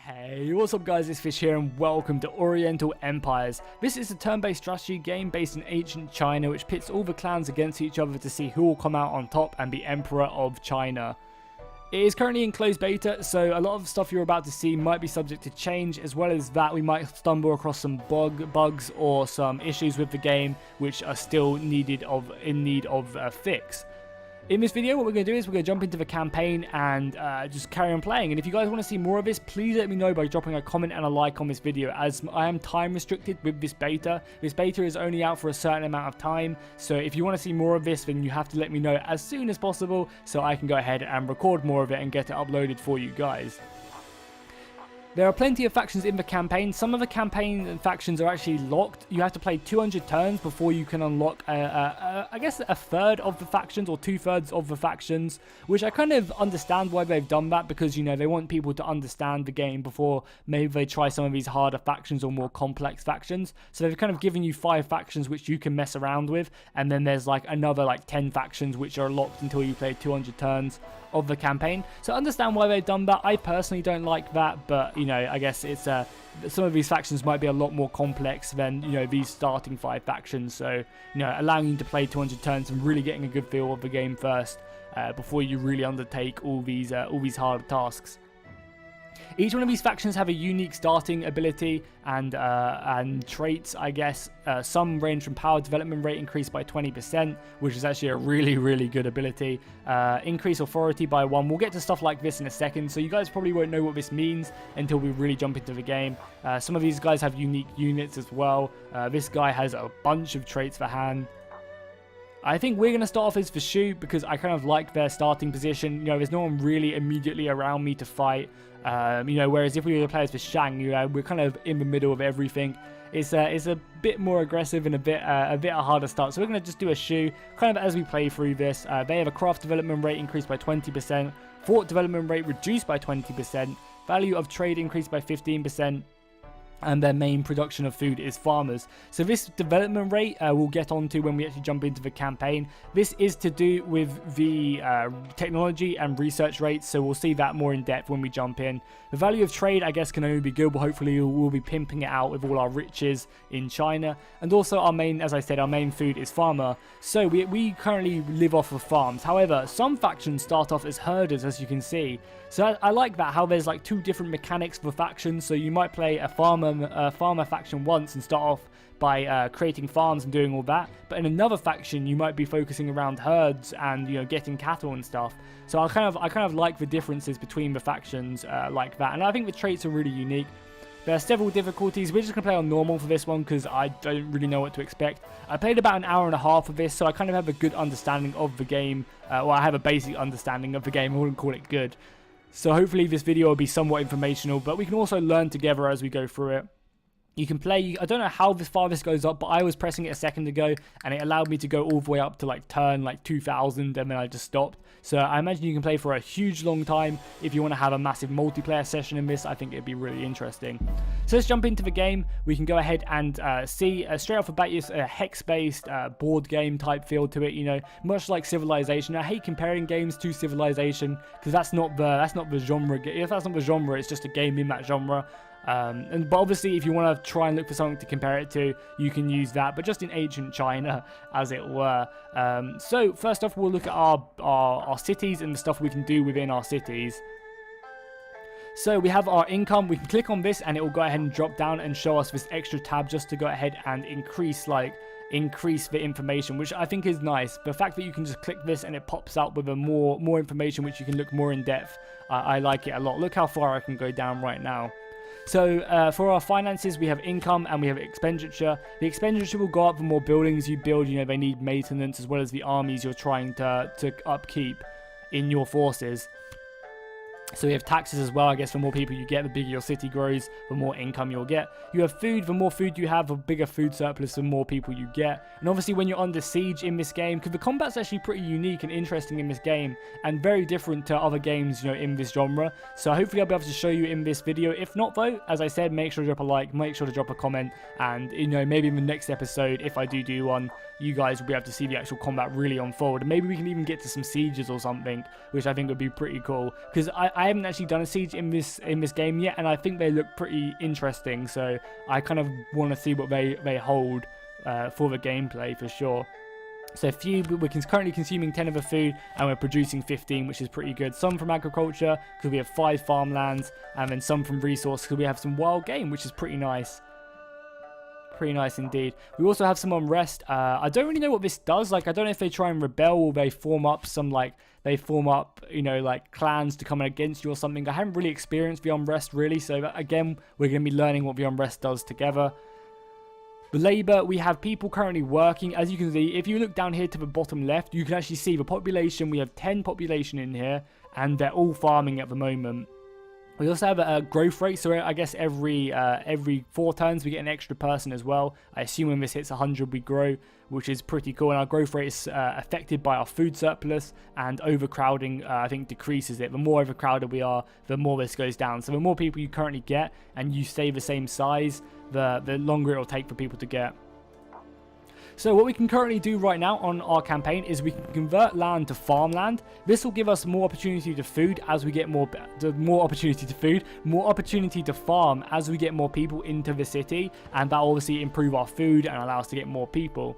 Hey, what's up guys, it's Fish here and welcome to Oriental Empires. This is a turn-based strategy game based in ancient China which pits all the clans against each other to see who will come out on top and be Emperor of China. It is currently in closed beta, so a lot of stuff you're about to see might be subject to change. As well as that, we might stumble across some bugs or some issues with the game which are still in need of a fix. In this video, what we're going to do is we're going to jump into the campaign and just carry on playing. And if you guys want to see more of this, please let me know by dropping a comment and a like on this video, as I am time restricted with this beta. This beta is only out for a certain amount of time, so if you want to see more of this, then you have to let me know as soon as possible so I can go ahead and record more of it and get it uploaded for you guys. There are plenty of factions in the campaign. Some of the campaign factions are actually locked. You have to play 200 turns before you can unlock, I guess, a third of the factions or 2/3 of the factions, which I kind of understand why they've done that, because, you know, they want people to understand the game before maybe they try some of these harder factions or more complex factions. So they've kind of given you 5 factions which you can mess around with, and then there's like another like 10 factions which are locked until you play 200 turns of the campaign. So I understand why they've done that. I personally don't like that, but you know, I guess it's some of these factions might be a lot more complex than, you know, these starting 5 factions. So, you know, allowing you to play 200 turns and really getting a good feel of the game first before you really undertake all these hard tasks. Each one of these factions have a unique starting ability and traits, I guess. Some range from power development rate increased by 20%, which is actually a really good ability. Increase authority by 1. We'll get to stuff like this in a second, so you guys probably won't know what this means until we really jump into the game. Some of these guys have unique units as well. This guy has a bunch of traits for hand. I think we're going to start off as Fishu because I kind of like their starting position. You know, there's no one really immediately around me to fight. You know, whereas if we were to play as Shang, you know, we're kind of in the middle of everything. It's a bit more aggressive and a bit a harder start. So we're going to just do a Shu kind of as we play through this. They have a craft development rate increased by 20%, fort development rate reduced by 20%, value of trade increased by 15%. And their main production of food is farmers. So this development rate we'll get onto when we actually jump into the campaign. This is to do with the technology and research rates, so we'll see that more in depth when we jump in. The value of trade, I guess, can only be good, but hopefully we'll be pimping it out with all our riches in China. And also our main, as I said, our main food is farmer. So we currently live off of farms. However, some factions start off as herders, as you can see. So I like that, how there's like 2 different mechanics for factions. So you might play a farmer faction once and start off by creating farms and doing all that, but in another faction you might be focusing around herds and, you know, getting cattle and stuff. So I kind of like the differences between the factions like that, and I think the traits are really unique. There are several difficulties. We're just going to play on normal for this one because I don't really know what to expect. I played about an hour and a half of this, so I kind of have a good understanding of the game. Well, I have a basic understanding of the game. I wouldn't call it good. So hopefully this video will be somewhat informational, but we can also learn together as we go through it. You can play, I don't know how far this goes up, but I was pressing it a second ago and it allowed me to go all the way up to like turn like 2000, and then I just stopped. So I imagine you can play for a huge long time. If you want to have a massive multiplayer session in this, I think it'd be really interesting. So let's jump into the game. We can go ahead and see straight off the bat, it's a hex-based board game type feel to it, you know, much like Civilization. I hate comparing games to Civilization because that's not the genre. If that's not the genre, it's just a game in that genre. But obviously if you want to try and look for something to compare it to, you can use that, but just in ancient China, as it were. So first off, we'll look at our cities and the stuff we can do within our cities. So we have our income. We can click on this and it will go ahead and drop down and show us this extra tab just to go ahead and increase the information, which I think is nice. The fact that you can just click this and it pops out with a more information which you can look more in depth, I like it a lot. Look how far I can go down right now. So for our finances, we have income and we have expenditure. The expenditure will go up the more buildings you build. You know, they need maintenance, as well as the armies you're trying to upkeep in your forces. So we have taxes as well. I guess the more people you get, the bigger your city grows, the more income you'll get. You have food. The more food you have, the bigger food surplus, the more people you get. And obviously when you're under siege in this game, because the combat's actually pretty unique and interesting in this game, and very different to other games, you know, in this genre. So hopefully I'll be able to show you in this video. If not though, as I said, make sure to drop a like, make sure to drop a comment, and, you know, maybe in the next episode, if I do one, you guys will be able to see the actual combat really unfold. And maybe we can even get to some sieges or something, which I think would be pretty cool. Because I I haven't actually done a siege in this game yet, and I think they look pretty interesting. So I kind of want to see what they hold for the gameplay for sure. So we're currently consuming 10 of the food, and we're producing 15, which is pretty good. Some from agriculture, because we have 5 farmlands, and then some from resource, because we have some wild game, which is pretty nice. Pretty nice indeed. We also have some unrest. I don't really know what this does. Like, I don't know if they try and rebel, or they form up some, like, you know, like, clans to come against you or something. I haven't really experienced the unrest, really. So, again, we're going to be learning what the unrest does together. The labour, we have people currently working. As you can see, if you look down here to the bottom left, you can actually see the population. We have 10 population in here, and they're all farming at the moment. We also have a growth rate, so I guess every 4 turns we get an extra person as well. I assume when this hits 100 we grow, which is pretty cool. And our growth rate is affected by our food surplus, and overcrowding I think decreases it. The more overcrowded we are, the more this goes down. So the more people you currently get and you stay the same size, the longer it will take for people to get. So what we can currently do right now on our campaign is we can convert land to farmland. This will give us more opportunity to food as we get more opportunity to farm as we get more people into the city, and that will obviously improve our food and allow us to get more people.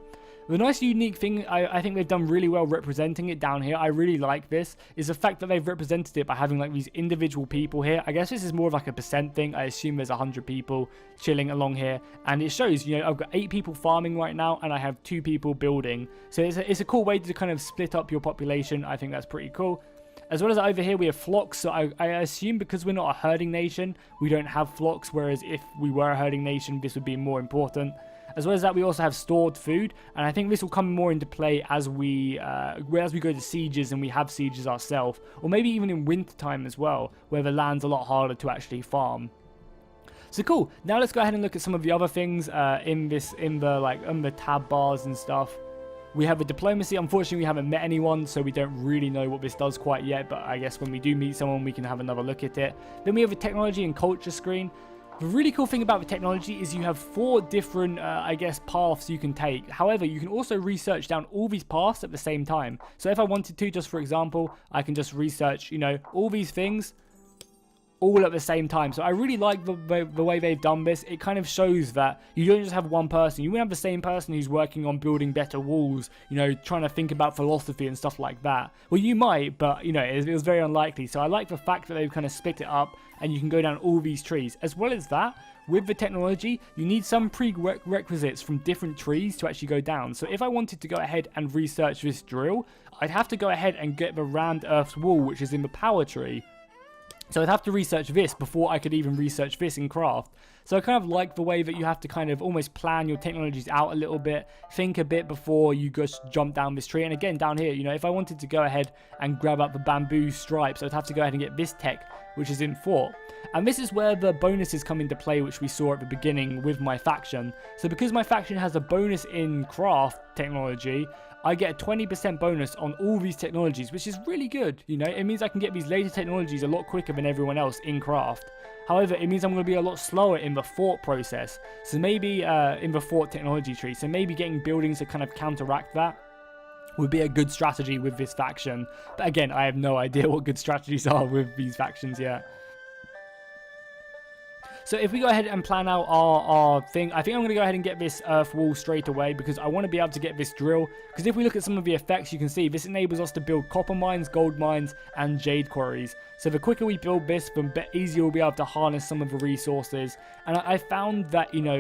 The nice unique thing, I think they've done really well representing it down here. I really like this, is the fact that they've represented it by having like these individual people here. I guess this is more of like a percent thing. I assume there's 100 people chilling along here, and it shows, you know, I've got 8 people farming right now, and I have 2 people building. So it's a cool way to kind of split up your population. I think that's pretty cool. As well as over here, we have flocks. So I assume because we're not a herding nation, we don't have flocks, whereas if we were a herding nation, this would be more important. As well as that, we also have stored food, and I think this will come more into play as we go to sieges and we have sieges ourselves, or maybe even in winter time as well, where the land's a lot harder to actually farm. So cool. Now let's go ahead and look at some of the other things in the tab bars and stuff. We have a diplomacy. Unfortunately, we haven't met anyone, so we don't really know what this does quite yet, but I guess when we do meet someone, we can have another look at it. Then we have a technology and culture screen. The really cool thing about the technology is you have 4 different, I guess, paths you can take. However, you can also research down all these paths at the same time. So if I wanted to, just for example, I can just research, you know, all these things all at the same time. So I really like the way they've done this. It kind of shows that you don't just have one person. You won't have the same person who's working on building better walls, you know, trying to think about philosophy and stuff like that. Well, you might, but, you know, it was very unlikely. So I like the fact that they've kind of split it up, and you can go down all these trees. As well as that, with the technology, you need some prerequisites from different trees to actually go down. So if I wanted to go ahead and research this drill, I'd have to go ahead and get the rammed earth's wall, which is in the power tree. So I'd have to research this before I could even research this in craft. So I kind of like the way that you have to kind of almost plan your technologies out a little bit, think a bit before you just jump down this tree. And again, down here, you know, if I wanted to go ahead and grab up the bamboo stripes, I'd have to go ahead and get this tech, which is in fort. And this is where the bonuses come into play, which we saw at the beginning with my faction. So because my faction has a bonus in craft technology, I get a 20% bonus on all these technologies, which is really good. You know, it means I can get these later technologies a lot quicker than everyone else in craft. However, it means I'm going to be a lot slower in the fort process. So maybe in the fort technology tree. So maybe getting buildings to kind of counteract that would be a good strategy with this faction. But again, I have no idea what good strategies are with these factions yet. So if we go ahead and plan out our thing, I think I'm going to go ahead and get this earth wall straight away, because I want to be able to get this drill. Because if we look at some of the effects, you can see this enables us to build copper mines, gold mines, and jade quarries. So the quicker we build this, the easier we'll be able to harness some of the resources. And I found that, you know,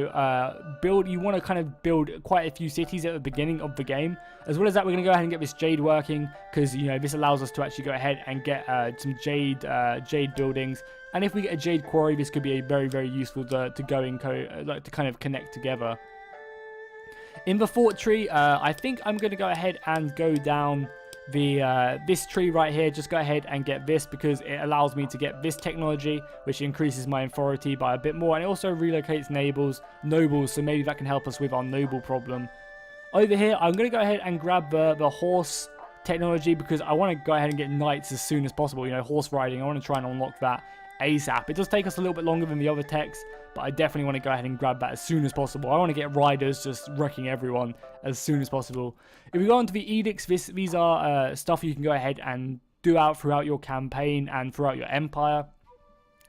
you want to kind of build quite a few cities at the beginning of the game. As well as that, we're going to go ahead and get this jade working, because, you know, this allows us to actually go ahead and get some jade buildings. And if we get a jade quarry, this could be a very, very useful to kind of connect together. In the fort tree, I think I'm going to go ahead and go down this tree right here. Just go ahead and get this, because it allows me to get this technology, which increases my authority by a bit more, and it also relocates nobles, so maybe that can help us with our noble problem. Over here, I'm going to go ahead and grab the horse technology, because I want to go ahead and get knights as soon as possible. You know, horse riding, I want to try and unlock that ASAP. It does take us a little bit longer than the other techs, but I definitely want to go ahead and grab that as soon as possible. I want to get riders just wrecking everyone as soon as possible. If we go on to the edicts, these are stuff you can go ahead and do out throughout your campaign and throughout your empire.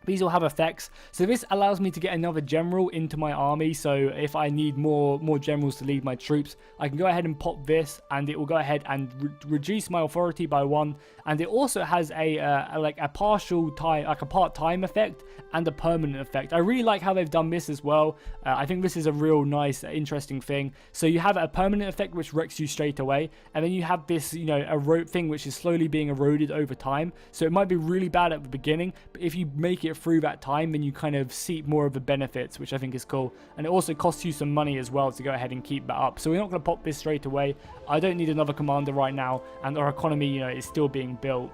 These all have effects, so this allows me to get another general into my army. So if I need more generals to lead my troops, I can go ahead and pop this, and it will go ahead and reduce my authority by 1. And it also has like a partial time, like a part-time effect and a permanent effect. I really like how they've done this as well. I think this is a real nice, interesting thing. So you have a permanent effect which wrecks you straight away, and then you have this, you know, a rope thing which is slowly being eroded over time. So it might be really bad at the beginning, but if you make it through that time, then you kind of see more of the benefits, which I think is cool. And it also costs you some money as well to go ahead and keep that up. So we're not going to pop this straight away. I don't need another commander right now, and our economy, you know, is still being built.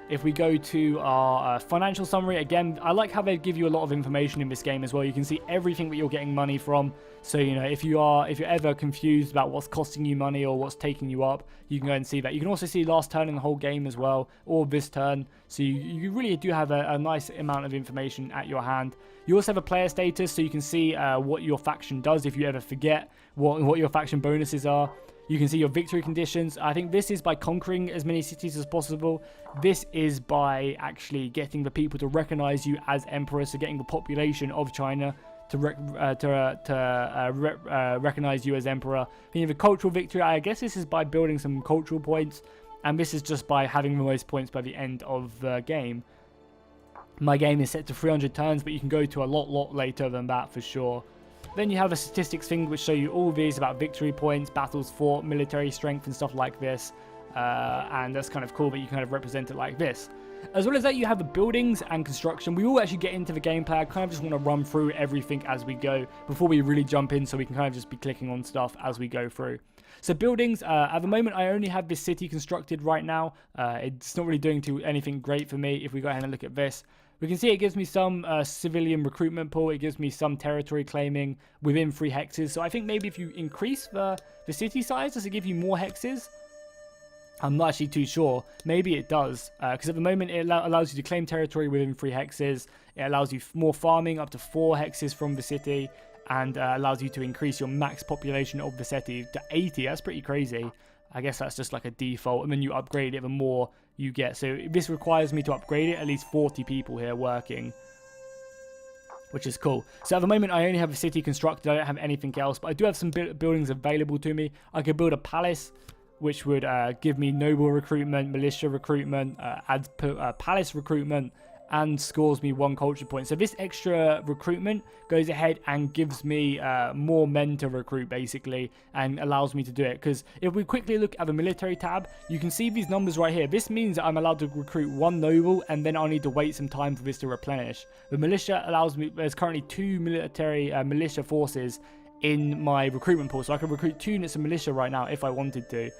If we go to our financial summary, again, I like how they give you a lot of information in this game as well. You can see everything that you're getting money from. So, you know, if you're ever confused about what's costing you money or what's taking you up, you can go and see that. You can also see last turn in the whole game as well, or this turn. So you really do have a nice amount of information at your hand. You also have a player status, so you can see what your faction does if you ever forget what your faction bonuses are. You can see your victory conditions. I think this is by conquering as many cities as possible. This is by actually getting the people to recognize you as emperor, so getting the population of China to recognize you as emperor. Then you have a cultural victory. I guess this is by building some cultural points, and this is just by having the most points by the end of the game. My game is set to 300 turns, but you can go to a lot later than that for sure. Then you have a statistics thing which show you all these about victory points, battles fought, military strength and stuff like this. And that's kind of cool that you kind of represent it like this. As well as that, you have the buildings and construction. We will actually get into the gameplay. I kind of just want to run through everything as we go before we really jump in, so we can kind of just be clicking on stuff as we go through. So buildings, at the moment I only have this city constructed right now. It's not really doing anything great for me. If we go ahead and look at this, we can see it gives me some civilian recruitment pool. It gives me some territory claiming within 3 hexes. So I think maybe if you increase the city size, does it give you more hexes? I'm not actually too sure. Maybe it does. Because at the moment it allows you to claim territory within 3 hexes. It allows you more farming up to 4 hexes from the city. And allows you to increase your max population of the city to 80. That's pretty crazy. I guess that's just like a default, and then you upgrade it the more you get. So this requires me to upgrade it, at least 40 people here working, which is cool. So at the moment I only have a city constructed. I don't have anything else, but I do have some buildings available to me. I could build a palace, which would give me noble recruitment, militia recruitment, add palace recruitment, and scores me 1 culture point. So this extra recruitment goes ahead and gives me more men to recruit, basically, and allows me to do it. Because if we quickly look at the military tab, you can see these numbers right here. This means that I'm allowed to recruit 1 noble, and then I need to wait some time for this to replenish. The militia allows me, there's currently 2 militia forces in my recruitment pool, so I can recruit 2 units of militia right now if I wanted to,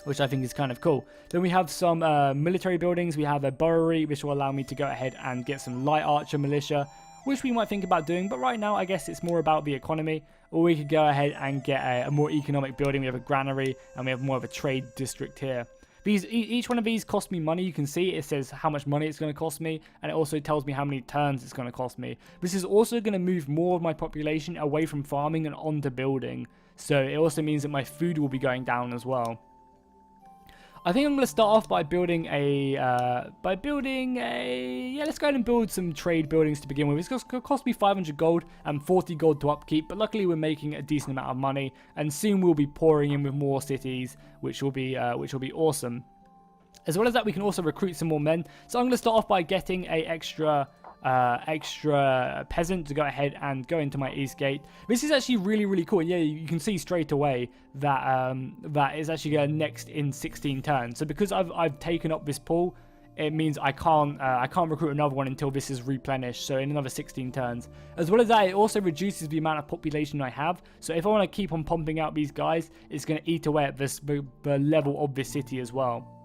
which I think is kind of cool. Then we have some military buildings. We have a brewery, which will allow me to go ahead and get some light archer militia, which we might think about doing, but right now I guess it's more about the economy. Or we could go ahead and get a more economic building. We have a granary, and we have more of a trade district here. Each one of these cost me money. You can see it says how much money it's going to cost me, and it also tells me how many turns it's going to cost me. This is also going to move more of my population away from farming and onto building, so it also means that my food will be going down as well. I think I'm going to start off by building yeah, let's go ahead and build some trade buildings to begin with. It's going to cost me 500 gold and 40 gold to upkeep, but luckily we're making a decent amount of money, and soon we'll be pouring in with more cities, which will be awesome. As well as that, we can also recruit some more men. So I'm going to start off by getting a extra peasant to go ahead and go into my east gate. This is actually really cool. Yeah, you can see straight away that that is actually going next in 16 turns. So because I've taken up this pool, it means I can't recruit another one until this is replenished, so in another 16 turns. As well as that, it also reduces the amount of population I have. So if I want to keep on pumping out these guys, it's going to eat away at the level of this city as well.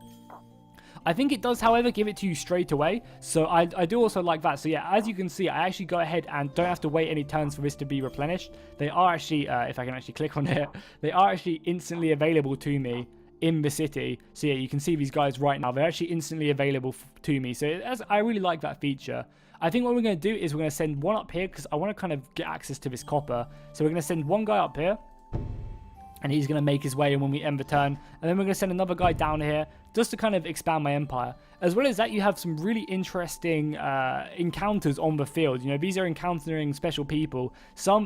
I think it does, however, give it to you straight away, so I do also like that. So yeah, as you can see, I actually go ahead and don't have to wait any turns for this to be replenished. They are actually, if I can actually click on it, they are actually instantly available to me in the city. So yeah, you can see these guys right now. They're actually instantly available to me, so I really like that feature. I think what we're going to do is we're going to send one up here, because I want to kind of get access to this copper. So we're going to send one guy up here. and he's going to make his way in when we end the turn. And then we're going to send another guy down here just to kind of expand my empire. As well as that, you have some really interesting encounters on the field. You know, these are encountering special people.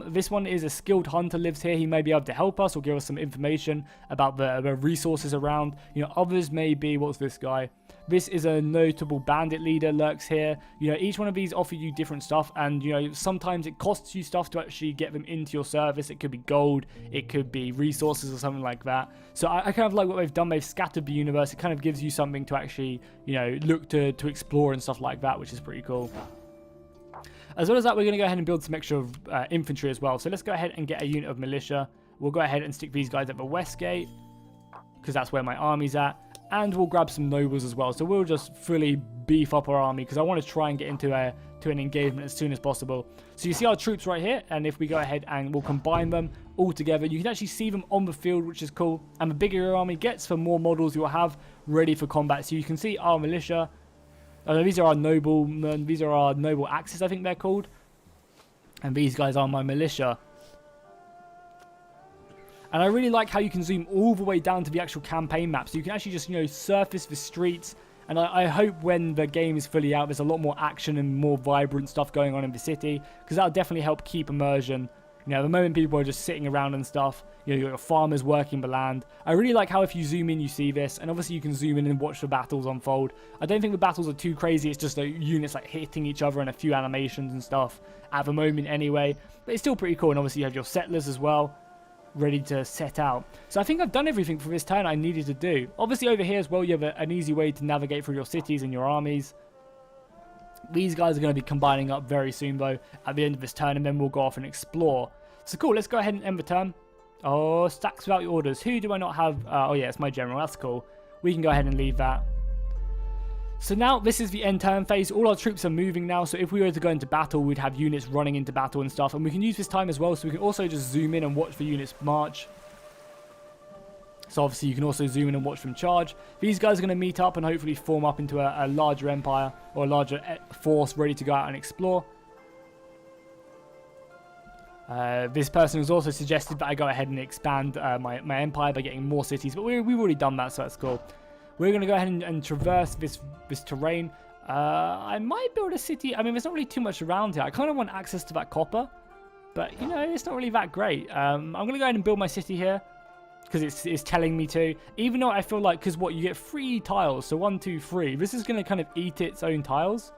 This one is a skilled hunter lives here. He may be able to help us or give us some information about the resources around. You know, others may be, what's this guy? This is a notable bandit leader lurks here. You know, each one of these offer you different stuff, and you know, sometimes it costs you stuff to actually get them into your service. It could be gold, it could be resources or something like that. So I kind of like what they've done. They've scattered the universe. It kind of gives you something to actually, you know, look to explore and stuff like that, which is pretty cool. As well as that, we're going to go ahead and build some extra infantry as well. So let's go ahead and get a unit of militia. We'll go ahead and stick these guys at the west gate, because that's where my army's at. And we'll grab some nobles as well. So we'll just fully beef up our army, because I want to try and get into an engagement as soon as possible. So you see our troops right here, and if we go ahead and we'll combine them all together, you can actually see them on the field, which is cool. And the bigger your army gets, the more models you'll have ready for combat. So you can see our militia. These are our noble axes, I think they're called. And these guys are my militia. And I really like how you can zoom all the way down to the actual campaign map. So you can actually just, you know, surface the streets. And I hope when the game is fully out, there's a lot more action and more vibrant stuff going on in the city, because that'll definitely help keep immersion. You know, the moment people are just sitting around and stuff, you know, your farmers working the land. I really like how if you zoom in, you see this. And obviously you can zoom in and watch the battles unfold. I don't think the battles are too crazy. It's just like units like hitting each other and a few animations and stuff at the moment anyway. But it's still pretty cool. And obviously you have your settlers as well, ready to set out. So I think I've done everything for this turn I needed to do. Obviously over here as well, you have an easy way to navigate through your cities and your armies. These guys are going to be combining up very soon though at the end of this turn, and then we'll go off and explore. So cool, let's go ahead and end the turn. Oh, stacks without your orders. Who do I not have? Oh yeah, it's my general. That's cool. We can go ahead and leave that. So now this is the end turn phase. All our troops are moving now. So if we were to go into battle, we'd have units running into battle and stuff. And we can use this time as well. So we can also just zoom in and watch the units march. So obviously you can also zoom in and watch them charge. These guys are going to meet up and hopefully form up into a larger empire or a larger force ready to go out and explore. This person has also suggested that I go ahead and expand my empire by getting more cities. But we've already done that, so that's cool. We're going to go ahead and traverse this terrain. I might build a city. I mean, there's not really too much around here. I kind of want access to that copper. But, you know, it's not really that great. I'm going to go ahead and build my city here, because it's telling me to. Even though I feel like, because what, you get 3 tiles. So 1, 2, 3. This is going to kind of eat its own tiles.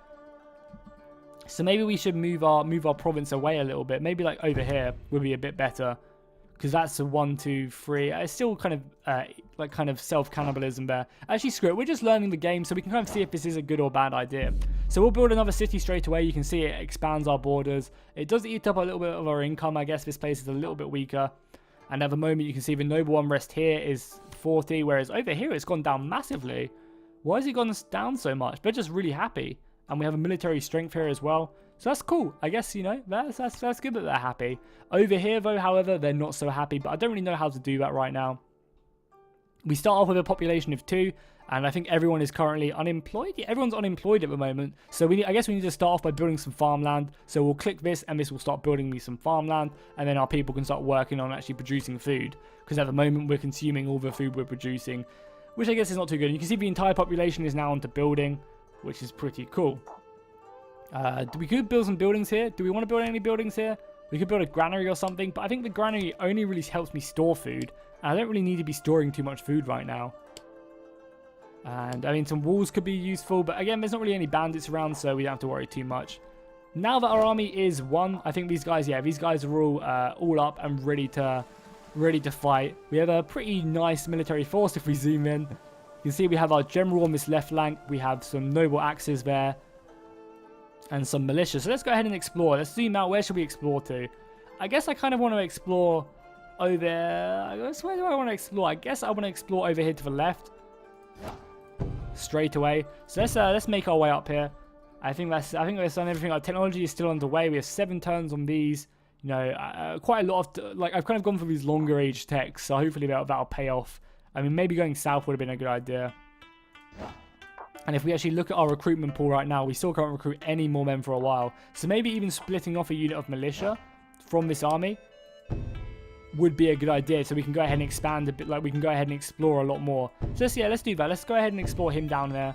So maybe we should move our province away a little bit. Maybe like over here would be a bit better, because that's a 1, 2, 3. It's still kind of self-cannibalism there. Actually, screw it. We're just learning the game, so we can kind of see if this is a good or bad idea. So we'll build another city straight away. You can see it expands our borders. It does eat up a little bit of our income. I guess this place is a little bit weaker. And at the moment, you can see the noble unrest here is 40, whereas over here it's gone down massively. Why has it gone down so much? They're just really happy. And we have a military strength here as well. So that's cool. I guess, you know, that's good that they're happy. Over here, though, however, they're not so happy. But I don't really know how to do that right now. We start off with a population of 2. And I think everyone is currently unemployed. Yeah, everyone's unemployed at the moment. So I guess we need to start off by building some farmland. So we'll click this, and this will start building me some farmland. And then our people can start working on actually producing food. Because at the moment, we're consuming all the food we're producing, which I guess is not too good. And you can see the entire population is now onto building, which is pretty cool. We could build some buildings here. Do we want to build any buildings here? We could build a granary or something, but I think the granary only really helps me store food. And I don't really need to be storing too much food right now. And I mean, some walls could be useful, but again, there's not really any bandits around, so we don't have to worry too much. Now that our army is won, I think these guys are all up and ready to fight. We have a pretty nice military force if we zoom in. You can see we have our general on this left flank. We have some noble axes there. And some militia. So let's go ahead and explore. Let's zoom out. Where should we explore to? I guess I kind of want to explore over... I guess where do I want to explore? I guess I want to explore over here to the left. Straight away. So let's make our way up here. I think that's done everything. Our technology is still underway. We have 7 turns on these. You know, quite a lot of... I've kind of gone for these longer age techs. So hopefully that'll pay off. I mean, maybe going south would have been a good idea. And if we actually look at our recruitment pool right now, we still can't recruit any more men for a while. So maybe even splitting off a unit of militia from this army would be a good idea, so we can go ahead and expand a bit, like we can go ahead and explore a lot more. So let's do that. Let's go ahead and explore him down there.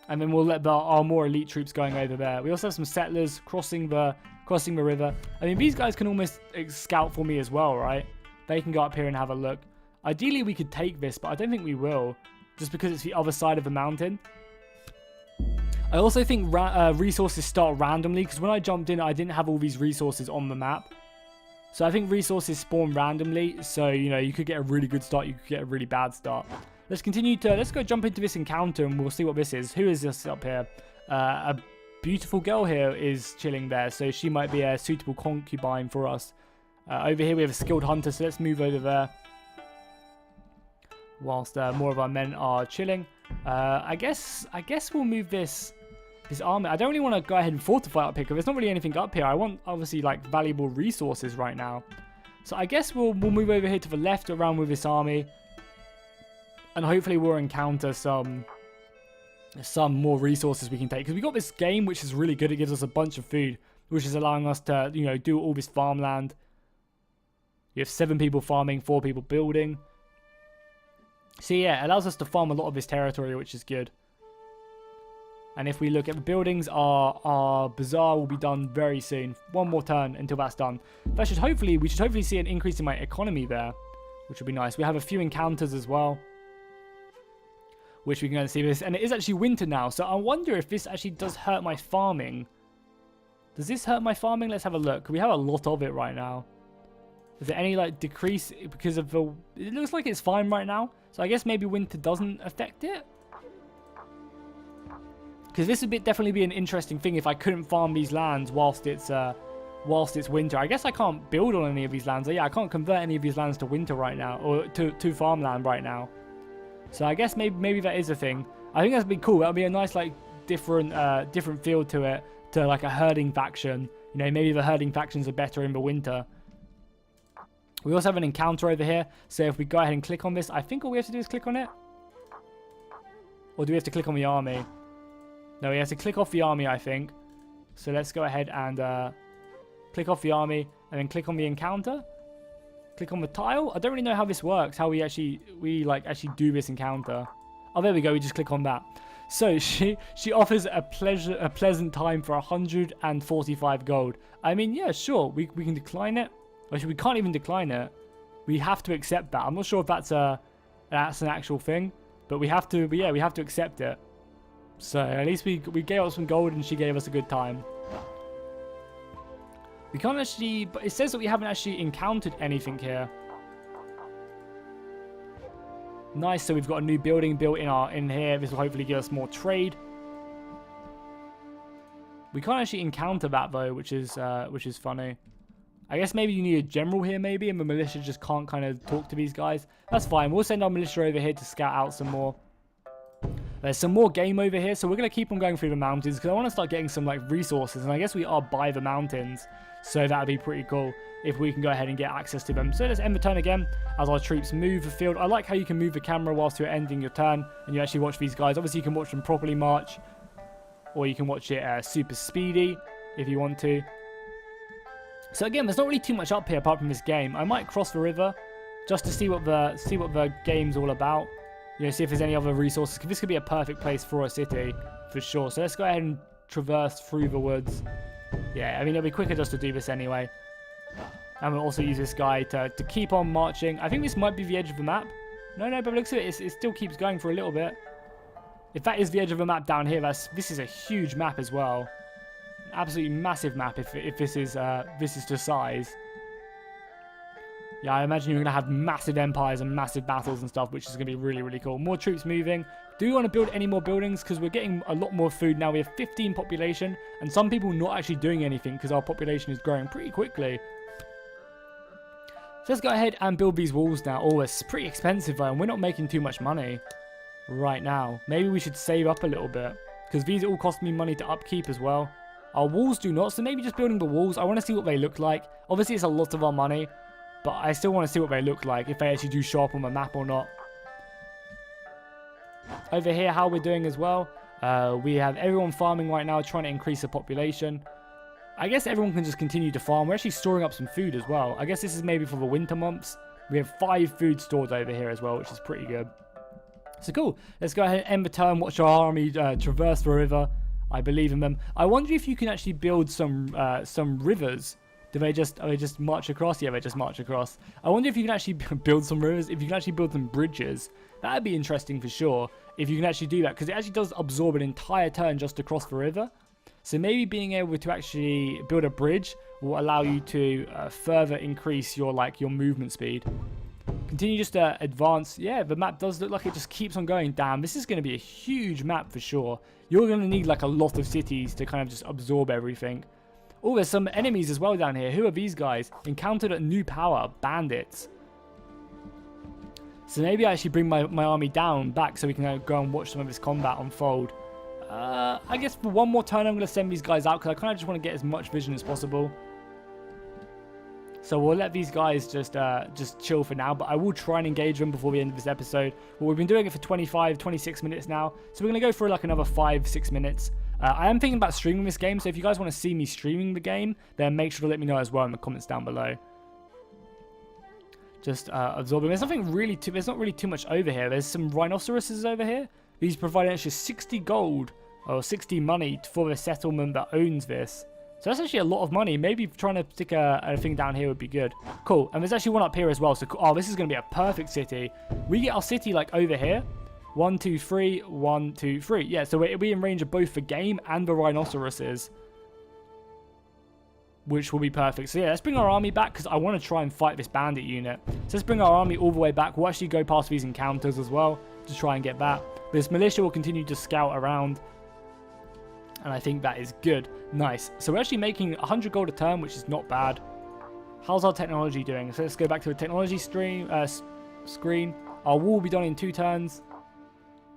And then we'll let our more elite troops going over there. We also have some settlers crossing the river. I mean, these guys can almost scout for me as well, right? They can go up here and have a look. Ideally, we could take this, but I don't think we will, just because it's the other side of the mountain. I also think resources start randomly, because when I jumped in, I didn't have all these resources on the map. So I think resources spawn randomly, so, you know, you could get a really good start, you could get a really bad start. Let's go jump into this encounter, and we'll see what this is. Who is this up here? A beautiful girl here is chilling there, so she might be a suitable concubine for us. Over here we have a skilled hunter, so let's move over there. Whilst more of our men are chilling. I guess we'll move this army. I don't really want to go ahead and fortify up here, because there's not really anything up here. I want, obviously, like, valuable resources right now. So I guess we'll move over here to the left around with this army. And hopefully we'll encounter some more resources we can take. Because we got this game, which is really good. It gives us a bunch of food, which is allowing us to, you know, do all this farmland. You have 7 people farming, 4 people building. So yeah, it allows us to farm a lot of this territory, which is good. And if we look at the buildings, our bazaar will be done very soon. One more turn until that's done. We should hopefully see an increase in my economy there, which would be nice. We have a few encounters as well, which we can go and see this. And it is actually winter now, so I wonder if this actually does hurt my farming. Does this hurt my farming? Let's have a look. We have a lot of it right now. Is there any, like, decrease because of the... It looks like it's fine right now. So I guess maybe winter doesn't affect it. Because this would definitely be an interesting thing if I couldn't farm these lands whilst it's winter. I guess I can't build on any of these lands. Yeah, I can't convert any of these lands to winter right now, or to farmland right now. So I guess maybe that is a thing. I think that'd be cool. That'd be a nice, like, different feel to it, to like a herding faction. You know, maybe the herding factions are better in the winter. We also have an encounter over here. So if we go ahead and click on this, I think all we have to do is click on it. Or do we have to click on the army? No, we have to click off the army, I think. So let's go ahead and click off the army and then click on the encounter. Click on the tile. I don't really know how this works, how we actually do this encounter. Oh, there we go. We just click on that. So she offers a pleasant time for 145 gold. I mean, yeah, sure. We can decline it. Actually, we can't even decline it. We have to accept that. I'm not sure if that's an actual thing, but we have to. But yeah, we have to accept it. So at least we gave us some gold and she gave us a good time. We can't actually, but it says that we haven't actually encountered anything here. Nice, so we've got a new building built in here. This will hopefully give us more trade. We can't actually encounter that though, which is funny. I guess maybe you need a general here maybe, and the militia just can't kind of talk to these guys. That's fine. We'll send our militia over here to scout out some more. There's some more game over here, so we're going to keep on going through the mountains because I want to start getting some, like, resources, and I guess we are by the mountains, so that would be pretty cool if we can go ahead and get access to them. So let's end the turn again as our troops move the field. I like how you can move the camera whilst you're ending your turn, and you actually watch these guys. Obviously, you can watch them properly march, or you can watch it super speedy if you want to. So again, there's not really too much up here apart from this game. I might cross the river just to see what the game's all about. You know, see if there's any other resources. Because this could be a perfect place for a city, for sure. So let's go ahead and traverse through the woods. Yeah, I mean, it'll be quicker just to do this anyway. And we'll also use this guy to keep on marching. I think this might be the edge of the map. No, but looks at it, it still keeps going for a little bit. If that is the edge of the map down here, this is a huge map as well. An absolutely massive map if this is to size. Yeah, I imagine you're going to have massive empires and massive battles and stuff, which is going to be really, really cool. More troops moving. Do you want to build any more buildings? Because we're getting a lot more food now. We have 15 population, and some people not actually doing anything because our population is growing pretty quickly. So let's go ahead and build these walls now. Oh, it's pretty expensive though, and we're not making too much money right now. Maybe we should save up a little bit, because these all cost me money to upkeep as well. Our walls do not, so maybe just building the walls. I want to see what they look like. Obviously, it's a lot of our money, but I still want to see what they look like, if they actually do show up on the map or not. Over here, how we're doing as well. We have everyone farming right now, trying to increase the population. I guess everyone can just continue to farm. We're actually storing up some food as well. I guess this is maybe for the winter months. We have 5 food stores over here as well, which is pretty good. So cool. Let's go ahead and end the turn. Watch our army traverse the river. I believe in them. I wonder if you can actually build some rivers. Are they just march across? Yeah, they just march across. I wonder if you can actually build some rivers. If you can actually build some bridges. That'd be interesting for sure. If you can actually do that. Because it actually does absorb an entire turn just to cross the river. So maybe being able to actually build a bridge will allow you to further increase your movement speed. Continue just to advance. Yeah, the map does look like it just keeps on going. Damn, this is going to be a huge map for sure. You're going to need like a lot of cities to kind of just absorb everything. Oh, there's some enemies as well down here. Who are these guys? Encountered at new power. Bandits. So maybe I actually bring my army down back so we can go and watch some of this combat unfold. I guess for one more turn I'm going to send these guys out because I kind of just want to get as much vision as possible. So we'll let these guys just chill for now, but I will try and engage them before the end of this episode. Well, we've been doing it for 26 minutes now, so we're going to go for like another 5-6 minutes. I am thinking about streaming this game, so if you guys want to see me streaming the game, then make sure to let me know as well in the comments down below. Just absorbing. There's not really too much over here. There's some rhinoceroses over here. These provide actually 60 gold or 60 money for the settlement that owns this. So that's actually a lot of money. Maybe trying to stick a thing down here would be good. Cool. And there's actually one up here as well. So, oh, this is going to be a perfect city. We get our city like over here. 1, 2, 3. 1, 2, 3. Yeah, so we'll be in range of both the game and the rhinoceroses, which will be perfect. So yeah, let's bring our army back because I want to try and fight this bandit unit. So let's bring our army all the way back. We'll actually go past these encounters as well to try and get that. This militia will continue to scout around. And I think that is good. Nice. So we're actually making 100 gold a turn, which is not bad. How's our technology doing? So let's go back to the technology screen. Our wall will be done in 2 turns.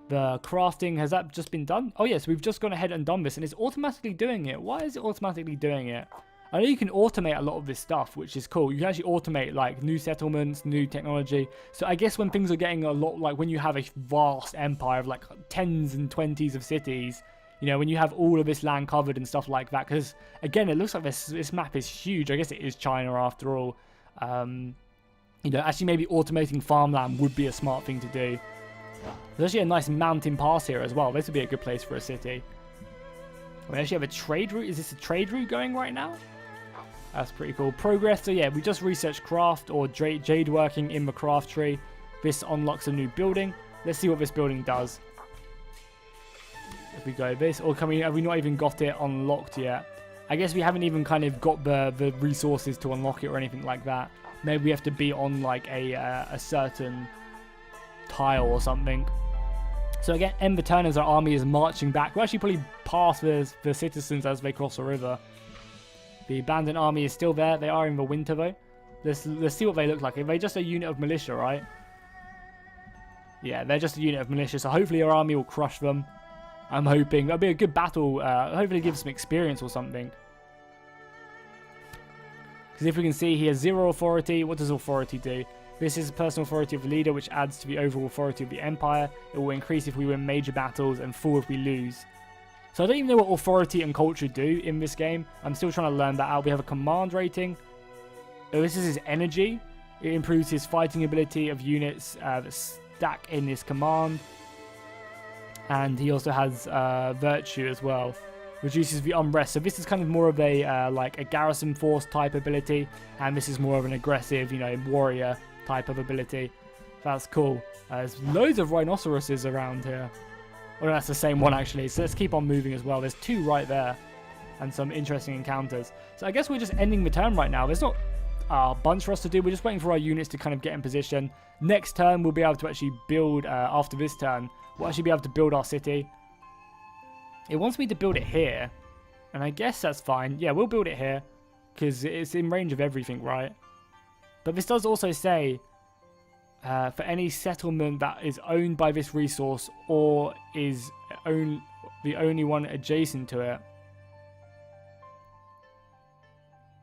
The crafting, has that just been done? Oh yes, we've just gone ahead and done this and it's automatically doing it. Why is it automatically doing it? I know you can automate a lot of this stuff, which is cool. You can actually automate like new settlements, new technology. So I guess when things are getting a lot, like when you have a vast empire of like 10s and 20s of cities, you know, when you have all of this land covered and stuff like that, because again, it looks like this map is huge. I guess it is China after all. You know, actually maybe automating farmland would be a smart thing to do. There's actually a nice mountain pass here as well. This would be a good place for a city. We actually have a trade route. Is this a trade route going right now? That's pretty cool. Progress. So yeah, we just researched craft or jade working in the craft tree. This unlocks a new building. Let's see what this building does. If we go this, or have we not even got it unlocked yet? I guess we haven't even kind of got the resources to unlock it or anything like that. Maybe we have to be on like a certain tile or something. So again, end the turn as our army is marching back. We'll actually probably pass the citizens as they cross the river. The abandoned army is still there. They are in the winter though. Let's see what they look like. Are they just a unit of militia, right? Yeah, they're just a unit of militia. So hopefully our army will crush them. I'm hoping. That'll be a good battle. Hopefully give some experience or something. Because if we can see, he has 0 authority. What does authority do? This is personal authority of the leader, which adds to the overall authority of the empire. It will increase if we win major battles and fall if we lose. So I don't even know what authority and culture do in this game. I'm still trying to learn that out. We have a command rating. Oh, this is his energy. It improves his fighting ability of units that stack in his command. And he also has virtue as well. Reduces the unrest. So this is kind of more of a like a garrison force type ability. And this is more of an aggressive, you know, warrior type of ability. That's cool. There's loads of rhinoceroses around here. Well, that's the same one actually. So let's keep on moving as well. There's 2 right there. And some interesting encounters. So I guess we're just ending the turn right now. There's not a bunch for us to do. We're just waiting for our units to kind of get in position. Next turn, we'll be able to actually build, after this turn, we'll actually be able to build our city. It wants me to build it here. And I guess that's fine. Yeah, we'll build it here. Because it's in range of everything, right? But this does also say, for any settlement that is owned by this resource or is the only one adjacent to it.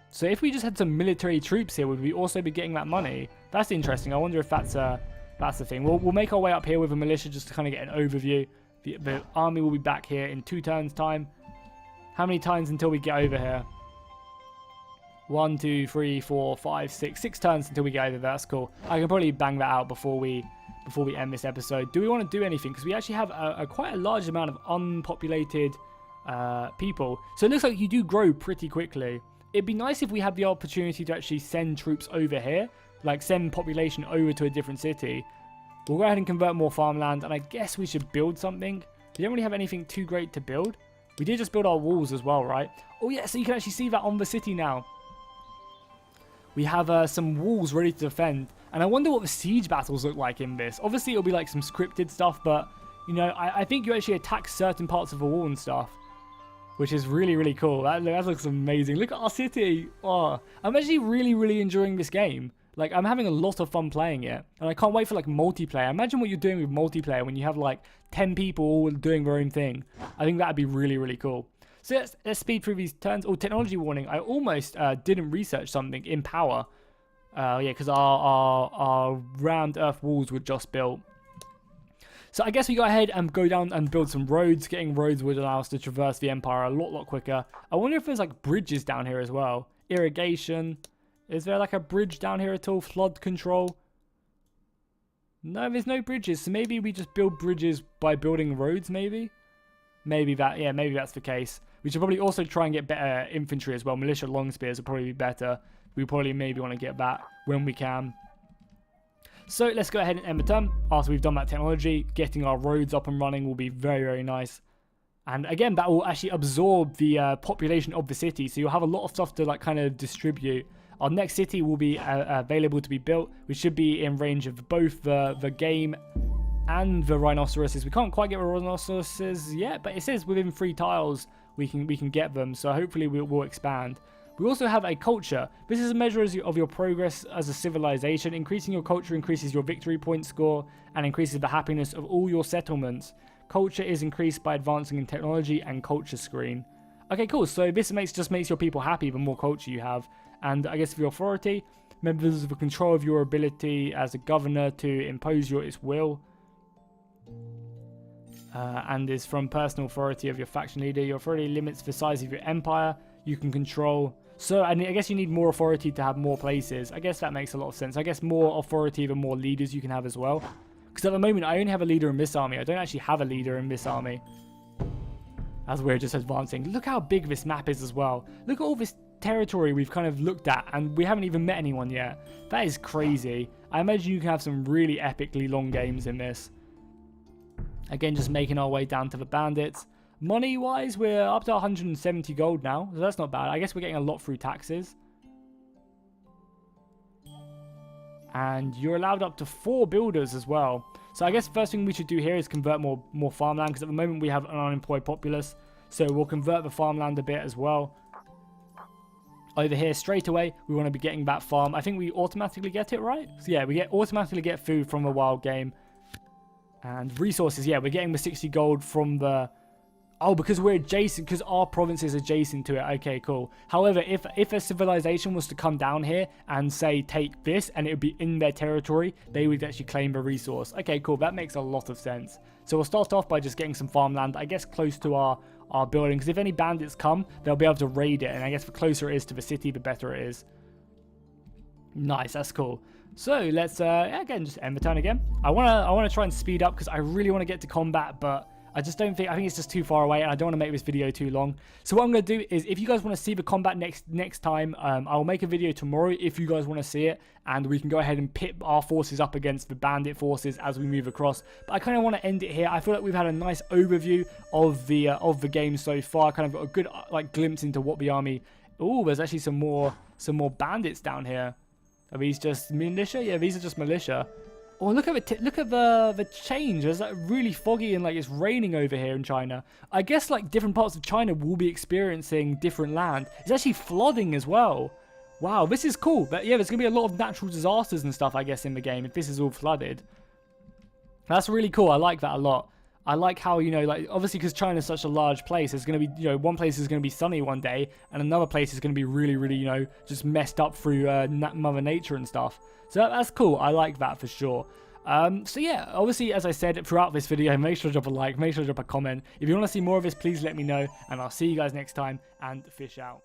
So if we just had some military troops here, would we also be getting that money? That's interesting. I wonder if that's the thing. We'll make our way up here with a militia just to kind of get an overview. The army will be back here in 2 turns time. How many times until we get over here? 1, 2, 3, 4, 5, 6. 6 turns until we get over there. That's cool. I can probably bang that out before we end this episode. Do we want to do anything? Because we actually have quite a large amount of unpopulated people. So it looks like you do grow pretty quickly. It'd be nice if we had the opportunity to actually send troops over here. Like send population over to a different city. We'll go ahead and convert more farmland. And I guess we should build something. We don't really have anything too great to build. We did just build our walls as well, right? Oh yeah, so you can actually see that on the city now. We have some walls ready to defend. And I wonder what the siege battles look like in this. Obviously, it'll be like some scripted stuff. But, you know, I think you actually attack certain parts of the wall and stuff. Which is really, really cool. That looks amazing. Look at our city. Oh, I'm actually really, really enjoying this game. Like, I'm having a lot of fun playing it. And I can't wait for, like, multiplayer. Imagine what you're doing with multiplayer when you have, like, 10 people all doing their own thing. I think that'd be really, really cool. So let's speed through these turns. Oh, technology warning. I almost didn't research something in power. Yeah, because our rammed earth walls were just built. So I guess we go ahead and go down and build some roads. Getting roads would allow us to traverse the empire a lot quicker. I wonder if there's like bridges down here as well. Irrigation. Is there like a bridge down here at all? Flood control. No, there's no bridges. So maybe we just build bridges by building roads maybe? Maybe that's the case. We should probably also try and get better infantry as well. Militia long spears would probably be better. We probably maybe want to get that when we can. So let's go ahead and end the turn. After we've done that technology, getting our roads up and running will be very, very nice. And again, that will actually absorb the population of the city. So you'll have a lot of stuff to like kind of distribute. Our next city will be available to be built. We should be in range of both the game and the rhinoceroses. We can't quite get the rhinoceroses yet, but it says within 3 tiles we can get them. So hopefully we'll expand. We also have a culture. This is a measure of your progress as a civilization. Increasing your culture increases your victory point score and increases the happiness of all your settlements. Culture is increased by advancing in technology and culture screen. Okay, cool. So this just makes your people happy the more culture you have. And I guess for your authority, members have control of your ability as a governor to impose its will. And is from personal authority of your faction leader. Your authority limits the size of your empire. You can control. So, and I guess you need more authority to have more places. I guess that makes a lot of sense. I guess more authority, the more leaders you can have as well. Because at the moment, I only have a leader in this army. I don't actually have a leader in this army. As we're just advancing. Look how big this map is as well. Look at all this territory we've kind of looked at. And we haven't even met anyone yet. That is crazy. I imagine you can have some really epically long games in this. Again, just making our way down to the bandits. Money-wise, we're up to 170 gold now, so that's not bad. I guess we're getting a lot through taxes. And you're allowed up to 4 builders as well. So I guess the first thing we should do here is convert more farmland, because at the moment we have an unemployed populace. So we'll convert the farmland a bit as well. Over here, straight away, we want to be getting that farm. I think we automatically get it, right? So yeah, we automatically get food from the wild game. And resources, yeah, we're getting the 60 gold from the... Oh, because we're adjacent, because our province is adjacent to it. Okay, cool. However, if a civilization was to come down here and say, take this, and it would be in their territory, they would actually claim the resource. Okay, cool. That makes a lot of sense. So we'll start off by just getting some farmland, I guess, close to our building. Because if any bandits come, they'll be able to raid it. And I guess the closer it is to the city, the better it is. Nice, that's cool. So let's, again, just end the turn again. I wanna try and speed up, because I really want to get to combat, but... I think it's just too far away, and I don't want to make this video too long. So what I'm going to do is, if you guys want to see the combat next time, I'll make a video tomorrow if you guys want to see it, and we can go ahead and pit our forces up against the bandit forces as we move across. But I kind of want to end it here. I feel like we've had a nice overview of the game so far. Kind of got a good like glimpse into what the army. Oh, there's actually some more bandits down here. Are these just militia? Yeah, these are just militia. Oh, look at it! Look at the change. It's like really foggy and like it's raining over here in China. I guess like different parts of China will be experiencing different land. It's actually flooding as well. Wow, this is cool. But yeah, there's gonna be a lot of natural disasters and stuff, I guess, in the game if this is all flooded. That's really cool. I like that a lot. I like how, you know, like obviously because China's such a large place, there's going to be, you know, one place is going to be sunny one day and another place is going to be really, really, you know, just messed up through Mother Nature and stuff. So that's cool. I like that for sure. So yeah, obviously, as I said throughout this video, make sure to drop a like, make sure to drop a comment. If you want to see more of this, please let me know, and I'll see you guys next time, and fish out.